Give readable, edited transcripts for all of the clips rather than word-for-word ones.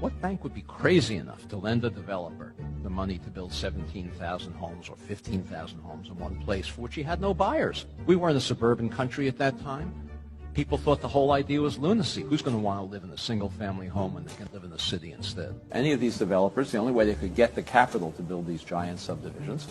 What bank would be crazy enough to lend a developer the money to build 17,000 homes or 15,000 homes in one place for which he had no buyers? We weren't a suburban country at that time. People thought the whole idea was lunacy. Who's going to want to live in a single-family home when they can live in the city instead? Any of these developers, the only way they could get the capital to build these giant subdivisions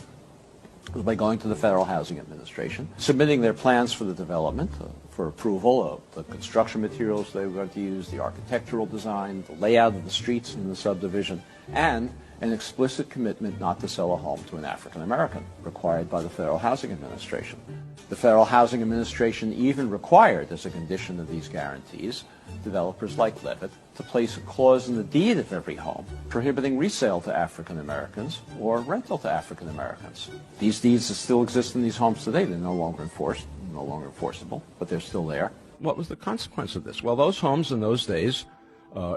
was by going to the Federal Housing Administration, submitting their plans for the development, for approval of the construction materials they were going to use, the architectural design, the layout of the streets in the subdivision, and an explicit commitment not to sell a home to an African American, required by the Federal Housing Administration. The Federal Housing Administration even required, as a condition of these guarantees, developers like Levitt to place a clause in the deed of every home prohibiting resale to African Americans or rental to African Americans. These deeds still exist in these homes today. They're no longer enforced, no longer enforceable, but they're still there. What was the consequence of this? Well, those homes in those days,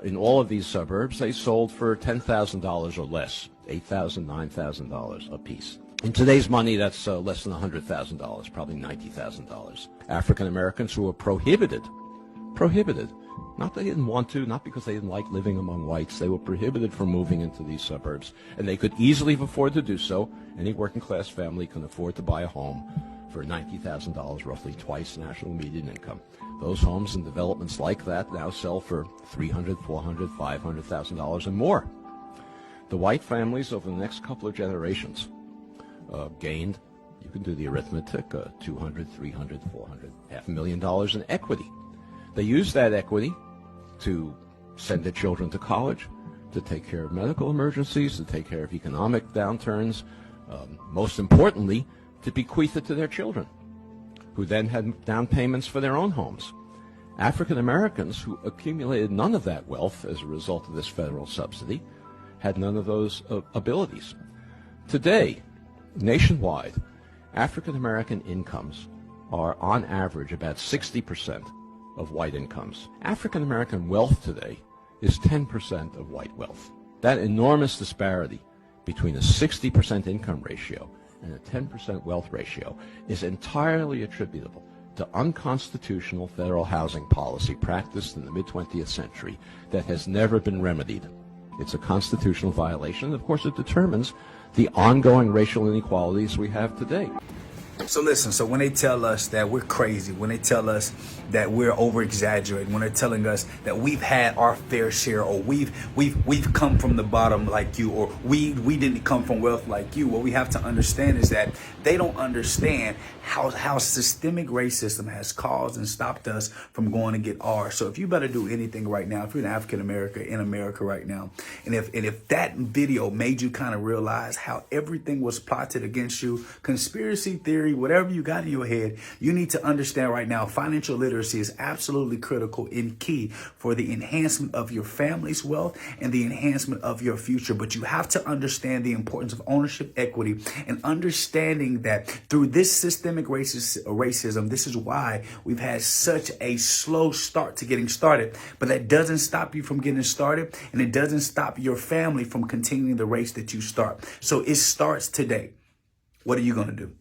in all of these suburbs, they sold for $10,000 or less, $8,000, $9,000 a piece. In today's money, that's less than $100,000, probably $90,000. African Americans who were prohibited, not they didn't want to, not because they didn't like living among whites, they were prohibited from moving into these suburbs, and they could easily afford to do so. Any working class family can afford to buy a home for $90,000, roughly twice national median income. Those homes and developments like that now sell for $300,000, $400,000, $500,000 and more. The white families over the next couple of generations gained, you can do the arithmetic, $200,000, $300,000, $400,000, $500,000 in equity. They used that equity to send their children to college, to take care of medical emergencies, to take care of economic downturns, most importantly, to bequeath it to their children, who then had down payments for their own homes. African Americans who accumulated none of that wealth as a result of this federal subsidy had none of those abilities. Today, nationwide, African American incomes are on average about 60% of white incomes. African American wealth today is 10% of white wealth. That enormous disparity between a 60% income ratio and a 10% wealth ratio is entirely attributable to unconstitutional federal housing policy practiced in the mid-20th century that has never been remedied. It's a constitutional violation. Of course, it determines the ongoing racial inequalities we have today. So listen, so when they tell us that we're crazy, when they tell us that we're over-exaggerating, when they're telling us that we've had our fair share, or we've come from the bottom like you, or we didn't come from wealth like you, what we have to understand is that they don't understand how systemic racism has caused and stopped us from going to get ours. So if you better do anything right now, if you're an African American in America right now, and if that video made you kind of realize how everything was plotted against you, conspiracy theory, whatever you got in your head, you need to understand right now, financial literacy is absolutely critical and key for the enhancement of your family's wealth and the enhancement of your future. But you have to understand the importance of ownership equity and understanding that through this systemic racism, this is why we've had such a slow start to getting started. But that doesn't stop you from getting started, and it doesn't stop your family from continuing the race that you start. So it starts today. What are you going to do?